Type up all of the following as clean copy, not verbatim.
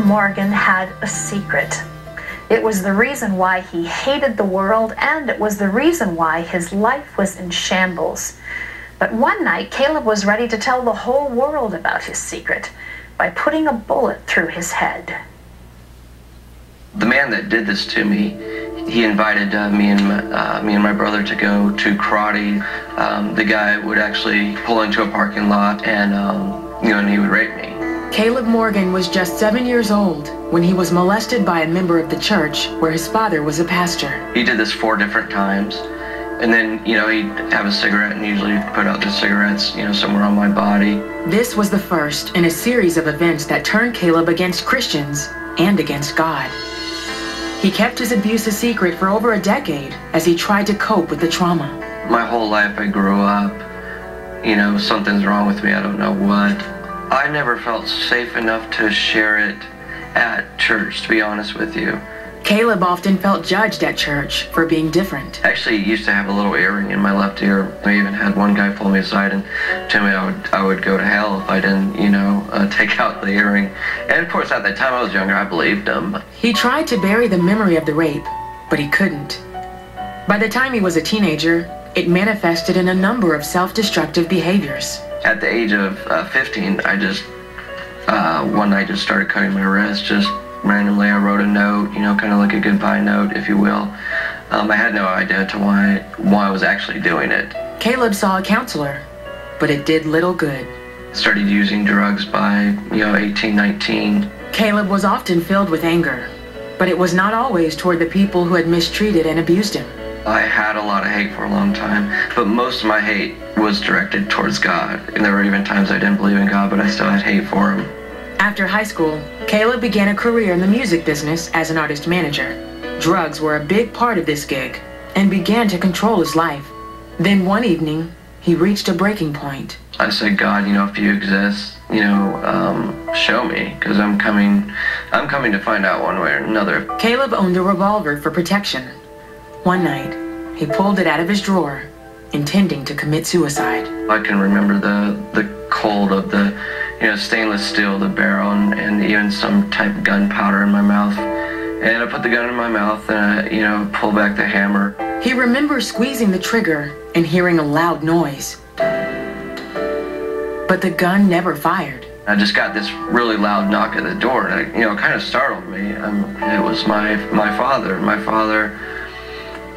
Morgan had a secret. It was the reason why he hated the world, and it was the reason why his life was in shambles. But one night, Caleb was ready to tell the whole world about his secret by putting a bullet through his head. The man that did this to me, he invited me and my brother to go to karate. The guy would actually pull into a parking lot and, and he would rape me. Caleb Morgan was just 7 years old when he was molested by a member of the church where his father was a pastor. He did this 4 different times. And then, he'd have a cigarette and usually put out the cigarettes, somewhere on my body. This was the first in a series of events that turned Caleb against Christians and against God. He kept his abuse a secret for over a decade as he tried to cope with the trauma. My whole life I grew up, something's wrong with me, I don't know what. I never felt safe enough to share it at church, to be honest with you. Caleb often felt judged at church for being different. I actually used to have a little earring in my left ear. I even had one guy pull me aside and tell me I would go to hell if I didn't, take out the earring. And of course, at that time I was younger, I believed him. He tried to bury the memory of the rape, but he couldn't. By the time he was a teenager, it manifested in a number of self-destructive behaviors. At the age of 15, I just, one night just started cutting my wrist, just randomly. I wrote a note, kind of like a goodbye note, if you will. I had no idea to why I was actually doing it. Caleb saw a counselor, but it did little good. Started using drugs by, 18, 19. Caleb was often filled with anger, but it was not always toward the people who had mistreated and abused him. I had a lot of hate for a long time, but most of my hate was directed towards God. And there were even times I didn't believe in God, but I still had hate for him. After high school, Caleb began a career in the music business as an artist manager. Drugs were a big part of this gig and began to control his life. Then one evening, he reached a breaking point. I said, God, if you exist, show me, because I'm coming to find out one way or another. Caleb owned a revolver for protection. One night, he pulled it out of his drawer, intending to commit suicide. I can remember the cold of the stainless steel, the barrel, and even some type of gunpowder in my mouth. And I put the gun in my mouth and I, pull back the hammer. He remembers squeezing the trigger and hearing a loud noise. But the gun never fired. I just got this really loud knock at the door, and it kind of startled me. It was my father. My father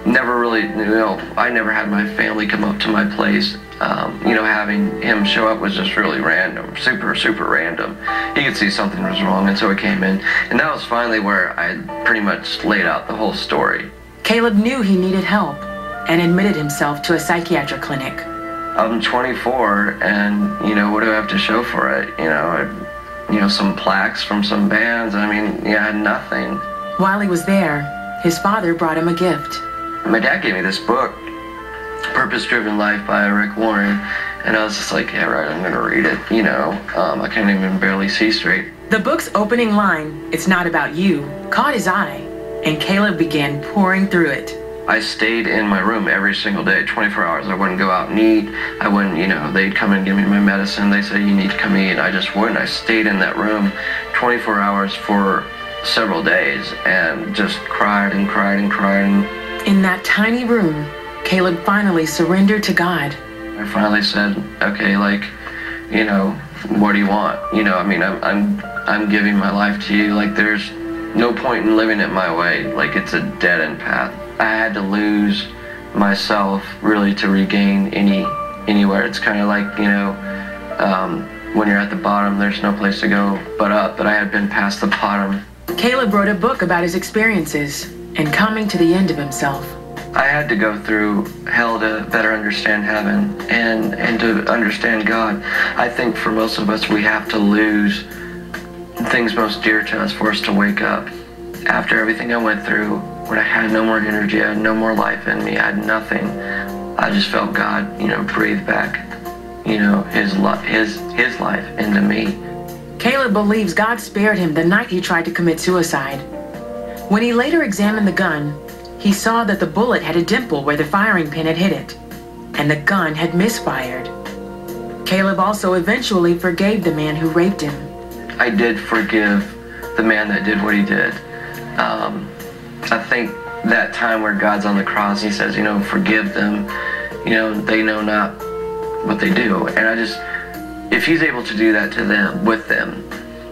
never really, I never had my family come up to my place. Having him show up was just really random, super, super random. He could see something was wrong, and so he came in. And that was finally where I pretty much laid out the whole story. Caleb knew he needed help and admitted himself to a psychiatric clinic. I'm 24, and, what do I have to show for it? Some plaques from some bands. I had nothing. While he was there, his father brought him a gift. My dad gave me this book, Purpose-Driven Life by Rick Warren, and I was just like, yeah, right, I'm gonna read it, I can't even barely see straight. The book's opening line, "It's not about you," caught his eye, and Caleb began pouring through it. I stayed in my room every single day, 24 hours. I wouldn't go out and eat. I wouldn't, they'd come and give me my medicine. They say, you need to come eat. And I just wouldn't. I stayed in that room 24 hours for several days and just cried and cried and cried. In that tiny room, Caleb finally surrendered to God. I finally said, okay, what do you want? I'm giving my life to you. There's no point in living it my way. It's a dead-end path. I had to lose myself really to regain anywhere. It's kind of like, when you're at the bottom, there's no place to go but up. But I had been past the bottom. Caleb wrote a book about his experiences and coming to the end of himself. I had to go through hell to better understand heaven and to understand God. I think for most of us, we have to lose things most dear to us for us to wake up. After everything I went through, when I had no more energy, I had no more life in me, I had nothing, I just felt God, breathe back, his life into me. Caleb believes God spared him the night he tried to commit suicide. When he later examined the gun, he saw that the bullet had a dimple where the firing pin had hit it, and the gun had misfired. Caleb also eventually forgave the man who raped him. I did forgive the man that did what he did. I think that time where God's on the cross, he says, forgive them, they know not what they do. And if he's able to do that to them, with them,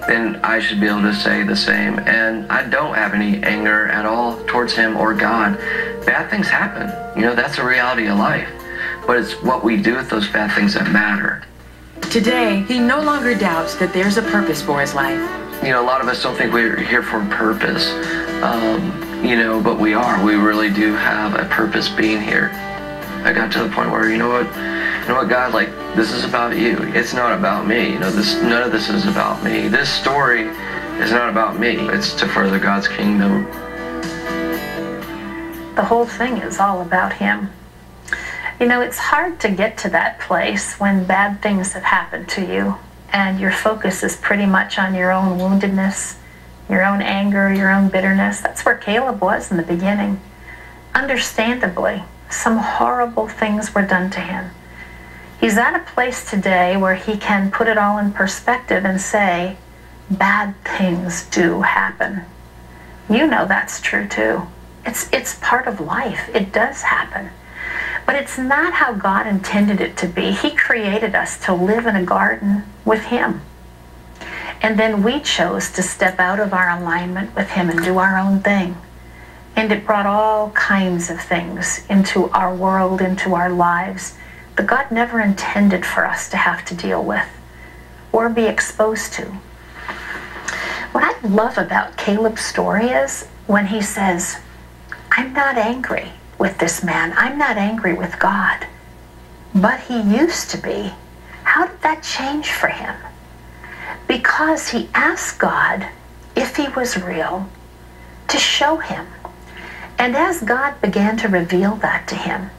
then I should be able to say the same. And I don't have any anger at all towards him or God. Bad things happen. That's a reality of life. But it's what we do with those bad things that matter. Today, he no longer doubts that there's a purpose for his life. A lot of us don't think we're here for a purpose, but we are. We really do have a purpose being here. I got to the point where, you know what, God, this is about you. It's not about me. None of this is about me. This story is not about me. It's to further God's kingdom. The whole thing is all about him. It's hard to get to that place when bad things have happened to you and your focus is pretty much on your own woundedness, your own anger, your own bitterness. That's where Caleb was in the beginning. Understandably, some horrible things were done to him. He's at a place today where he can put it all in perspective and say, bad things do happen. That's true too. It's part of life. It does happen. But it's not how God intended it to be. He created us to live in a garden with him. And then we chose to step out of our alignment with him and do our own thing. And it brought all kinds of things into our world, into our lives, that God never intended for us to have to deal with or be exposed to. What I love about Caleb's story is when he says, I'm not angry with this man. I'm not angry with God. But he used to be. How did that change for him? Because he asked God, if he was real, to show him. And as God began to reveal that to him,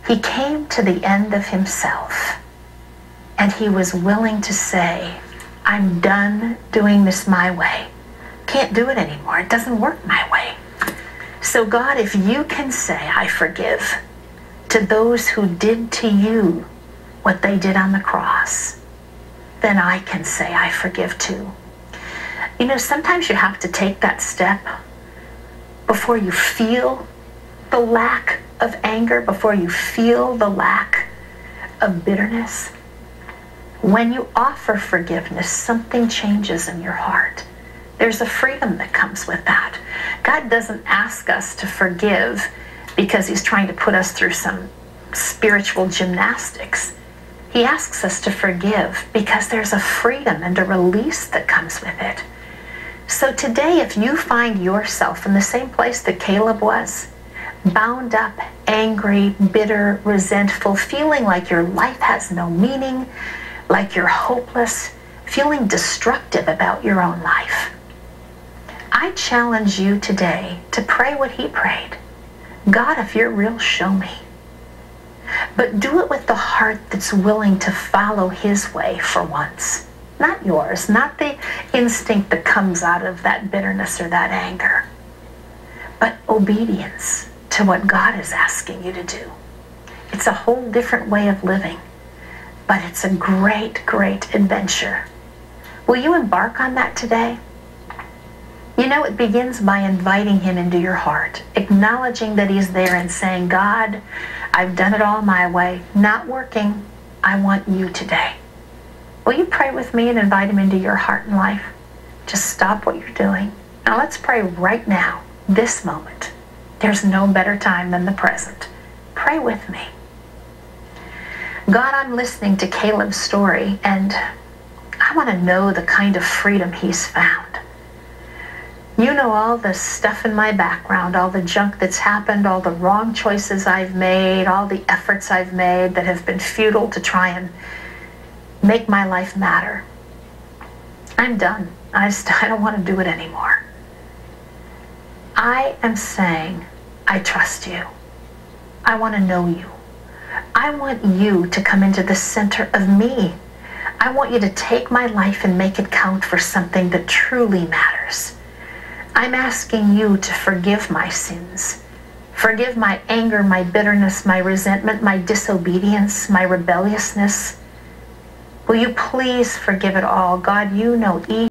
he came to the end of himself. And he was willing to say, I'm done doing this my way. Can't do it anymore. It doesn't work my way. So God, if you can say, I forgive to those who did to you what they did on the cross, then I can say, I forgive too. Sometimes you have to take that step before you feel the lack of anger, before you feel the lack of bitterness. When you offer forgiveness, something changes in your heart. There's a freedom that comes with that. God doesn't ask us to forgive because he's trying to put us through some spiritual gymnastics. He asks us to forgive because there's a freedom and a release that comes with it. So today, if you find yourself in the same place that Caleb was, bound up, angry, bitter, resentful, feeling like your life has no meaning, like you're hopeless, feeling destructive about your own life, I challenge you today to pray what he prayed. God, if you're real, show me. But do it with the heart that's willing to follow his way for once. Not yours, not the instinct that comes out of that bitterness or that anger, but obedience to what God is asking you to do. It's a whole different way of living, but it's a great, great adventure. Will you embark on that today? It begins by inviting him into your heart, acknowledging that he's there and saying, God, I've done it all my way, not working. I want you today. Will you pray with me and invite him into your heart and life? Just stop what you're doing. Now let's pray right now, this moment. There's no better time than the present. Pray with me. God, I'm listening to Caleb's story, and I want to know the kind of freedom he's found. You know all the stuff in my background, all the junk that's happened, all the wrong choices I've made, all the efforts I've made that have been futile to try and make my life matter. I'm done. I don't want to do it anymore. I am saying, I trust you. I want to know you. I want you to come into the center of me. I want you to take my life and make it count for something that truly matters. I'm asking you to forgive my sins. Forgive my anger, my bitterness, my resentment, my disobedience, my rebelliousness. Will you please forgive it all? God, you know each